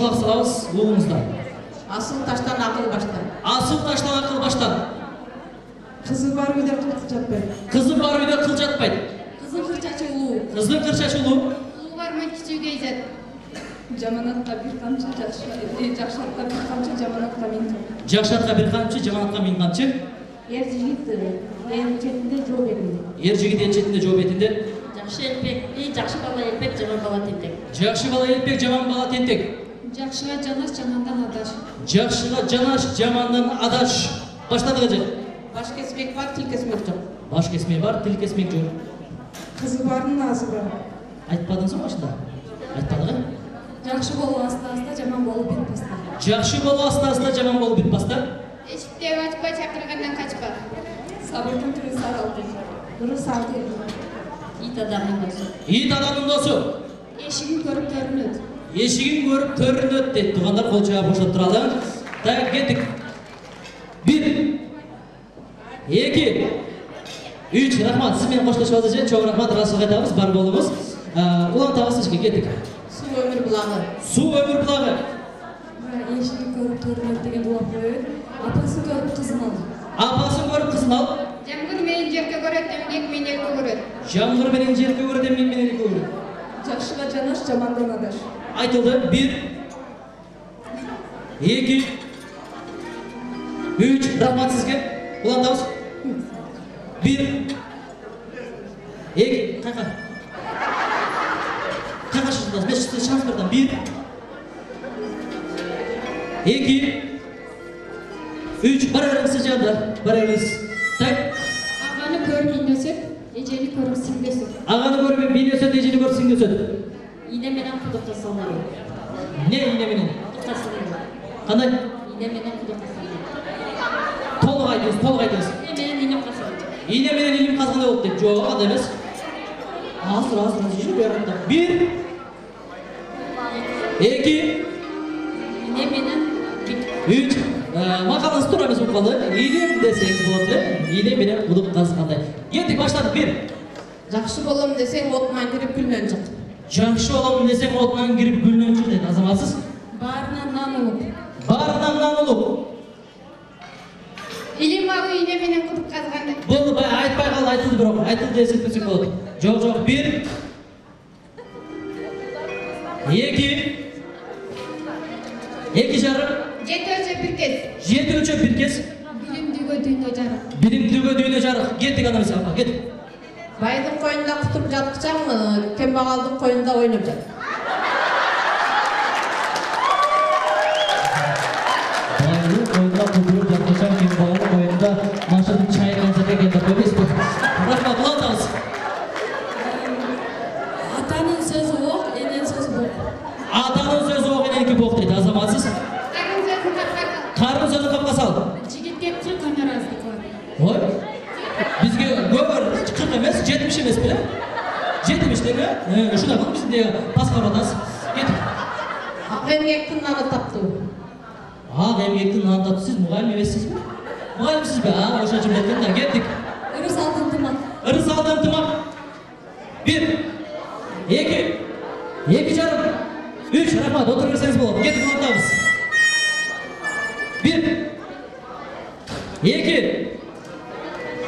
Kulak salabız uğumuzda. Asıl taştan akıl baştan. Asıl taştan akıl baştan. Kızı var uyda kıl çatpaydı. Kızı var uyda kıl çatpaydı. Kızın kırçaçı ulu. Kızın kırçaçı ulu. Ulu var mı küçüğü geyzet. Jamanatla bir kamçı Jakşatla bir kamçı jamanatla min. Jakşatla bir kamçı jamanatla min kamçı. Er jigit en çetinde job etinde. Er jigit en çetinde job etinde. Jakşı elpek, jakşı bala elpek jaman bala tentek. Jakşı bala elpek jaman bala tentek. Jakşıga janaş jamandan adaş. Jakşıga janaş jamandan adaş. Başladık acı. Baş kesmek var, til kesmek yok. Baş kesmek var, til kesmek yok. Kızı varın nazı var. Айтпадыңыз ба başında? Айтпадың? Жақсы болу аста-аста жаман болуп кетпастан. Жақсы болу аста-аста жаман болуп кетпастан. Eşikten açma, çakırgandan kaçma. Сабырдын түрү саралды. Дұры салды. Ит адамдын досу. Ит адамдын досу. Эшигин көрүп төрүнөт. Ешігін көріп төрінөт дейді. Туғандар қол жағы бошап тұрады. Так, кеттік. 1 2 3 рахмат. Сізмен қоштасып жатыр. Чоң рахмат. Расыл айтамыз, бар болыңыз. Улан табысы ішке кеттік. Су өмір бұлағы. Су өмір бұлағы. Эшигин көрүп төрүнөт деген дулап коюп, апасын көрүп кызын алды. Апасын көріп қызын ал. Jamgır meni jerke görüp, emnek meni elke görüp. Жаңғыр менен жерге көреді, мен менен елге көреді. Жакшыга жанаш, жамандан адаш. Айтылды. 1 2 3 рахмат сізге. Улан табыс. 1 2 қайқа шықсыз, мен шықсыз шанс бердім. 1 2 3 бар әріміз жағында, бар әріміз. Так. Ағаны көріп инесіп, ежені көріп сіңдесіп. Ағаны көріп бейнесіп, ежені көріп сіңдесіп. Ине менен құдықта салады. Не ине менен? Құдықта салады. Қандай? Ине менен құдықта салады. Толық айтыңыз, толық айтыңыз. Ине менен илім қасады. Ине менен илім қазғандай болды дейді. Жоқ, андай емес. Асыр, жүйші бәрімді. 1 2 Ине менен 3 мақалыңыз тура емес болып қалды. Илем десеңіз болады. Илем менен құдық қазғандай. Ендік баштадық. 1 Жақсы болом десең отынан кіріп күлнен шық. Жақсы оламын десең отынан кіріп гүлінен шық дейді. Азаматсыз? Барынан нан ұлып. Барынан нан ұлып. İlim ağı iğne meni kutup kazgandı. Болды, айтпай қалды, айтылды бірақ. Айтылды десек десек болады. Жоқ, 1 2 жарым. Жетi ölçü bir kez. 7 өлшеп бір кез. Білімдігі дүйні жарық. Білімдігі дүйіне жарық. Кеттік анамыз апа, кеттік. Байдың қойында құтып жатқычаң, кембағалдың қойында ойнап жат. Байдың қойында құтырып жатқышаң, кембағалдың қойында машының чайынан сәте келді. Көмес бұл. Рахмат, ұлан табыз. Атаның сөзі оқ, енен сөзі боқ. Атаның сөзі оқ, ененікі боқ дейді. Азаматсыз? Karın sözü kapkakal. Қарын сөзі қапқа сал. Жігітке 40 өнеразды қой. Ой, бізге көбір 40 емес, 70 емес біле? 70 деге, шуда бұл бізде басқа ұратас. Кеттік. Ақ емгектің наны тапты. Ақ емгектің наны тапты. Сіз мұғайым емессіз бе? Мұғайымсіз бе? Оша жүмлеттен де кеттік. Үріс алдын тымақ. Ырыс алдым тымақ. 1 2 жарым. 3 рахмат, отырып берсеңіз болады. Кеттік ұлантамыз. 1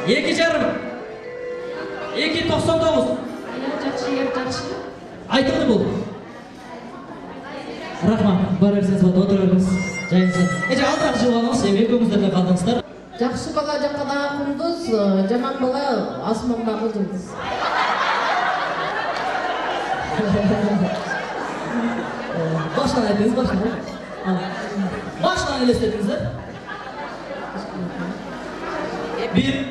2 жарым. 2,99. Жақшы, жақшы. Айтылды бұл. Рахмат, бар берсеңіз болады, отырып беріңіз. Жайыңызға. Алдырақ жылғаныңыз, екеуіңіздерде қалдыңыздар. Жақсы бала жақадағы құндыз, жаман бала асмандағы жұлдыз. Baştan ediniz, baştan. Baştan elestedinizler. 1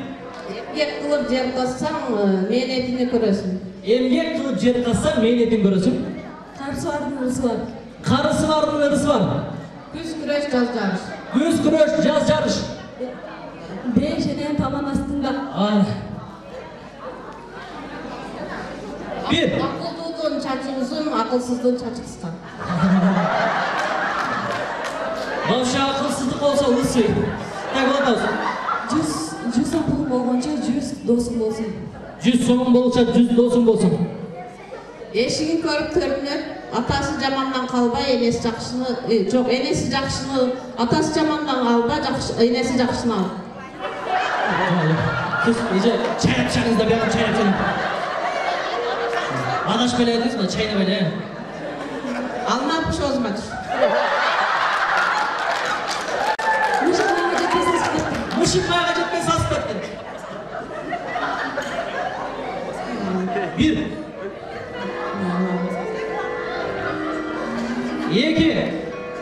Ек қылып жер қазсаң, мен етіне көресің. Emgek kılıp cer kazsan meyletin görürsün. Қарсы бардың ұрысы бар. Karısı var mı, ırısı var mı? Күз күреш, жаз жарыш. Güz küröş, yaz yarış. Бейшенен таман астында. Ay. 1 Ақылдудың чачы ұзын, ақылсыздың чачы қысқа. Başka akılsızlık olsa ısı. Tak olmaz. 100 ақылың болғанша 100 досың болсын. 100 soğun bolsa 100 dosun bolsun. Ешігін көріп төрінер, Atası jamandan kalbay, enesi жақшыны, жоқ, enesi жақшыны, atası jamandan kalba, enesi жақшыны al. Siz iyice çaynapacağınız da bir adam çaynapacağım. Adaş böyle ediniz mi? Çayna böyle. Alma yapmış o zaman. Mışıkmaya gecetmeyi sasıp ettin. Bir. İki.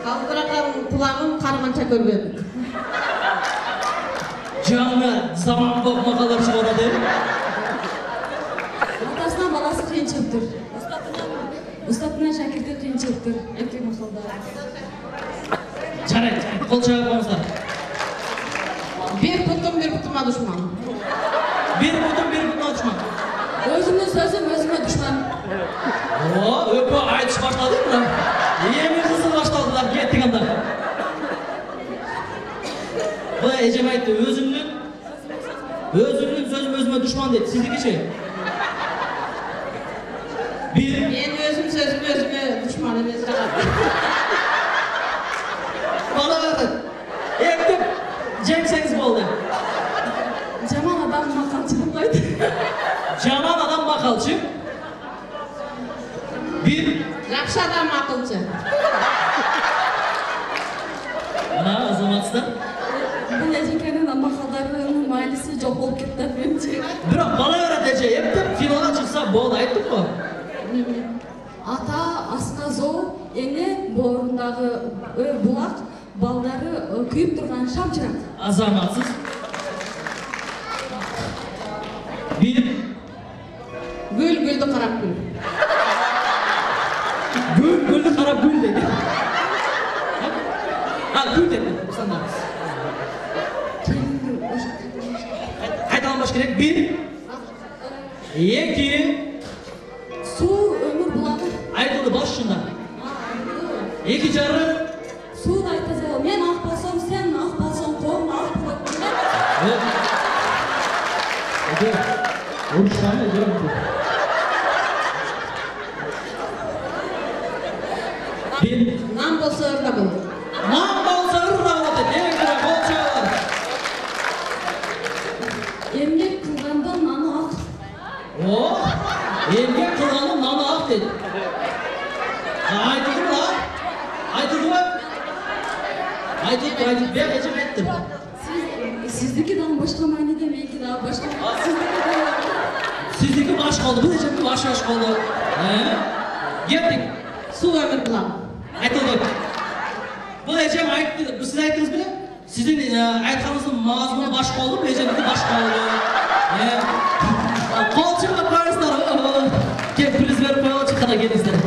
Kaldırakan kulağım karmança görmedim. Canlı zaman kopma kalır çıkaradı. Atasынан баласы кыйынчылыктыр. Устатынан шакирти кыйынчылыктыр. Эки мақалда. Жарайды, қол чағып қойыңыздар. Bir putuma düşman. Bir butun düşman. Өзүмдүн сөзүм өзүмө душман. Öpü айтыш başladı mı? Yemin kızıl başladılar, gittik anda. Bu Ecem aytты, özümlük sözüm özüme düşman dedi. Sizdeki şey. Bir. Ben özüm sözüm özüme düşman emes. Bana bakın. Ektim. Cenkseniz bu oldu. Жаман адам макалчылык койду. Caman adam bakalçı. Bir. Жақшы адам ақылшы. Ha, azamatsızlar. Бул эжекенин макалдарынын майлиси жок болуп кетти менчи. Bırak bana öğretece. Ektim. Finala çıksa bu oldu. Ayttık mı? Ата асына зоо, эне боорундагы булак, балдары күйүп турган шам чырак. Azamatsız. Bir. Gül güldü qarap gül. Güldü karab gül dedi. Ha gül dedi. Sanda. Kaydalanbaş gerek. Bir. İki. Суу өмүр булагы. Aytıldı başında. İki jarım. Суу айтаза, мен ак болсом, сен ак болсоң, коом ак болот. Evet. Evet. Uruşlarına ediyorum. Bir. Nam bolsa ırda bul. Nam bolsa ırda bul. Demek ki bol çağlar. Эмгек кылганда наны ак. O. Emgek kılanın namı ak dedi. Aytıldı mı lan? Aytıldı mı? Aytıldı. Ben Ecem ettim. Sizdeki daha başka manada, belki daha başka. Sizdeki baş kaldı. Bu Ecem'in baş kaldı. Gittik. Su ömür bulam. Aytıldı. Bu Ecem ayttı. Siz ayttınız bile. Sizin aytkanızın mazmunu baş kaldı. Bu Ecem'in baş kaldı. Kolçuk ve Paris'ler. Gel priz verip koyalım. Çıkana gelin izledim.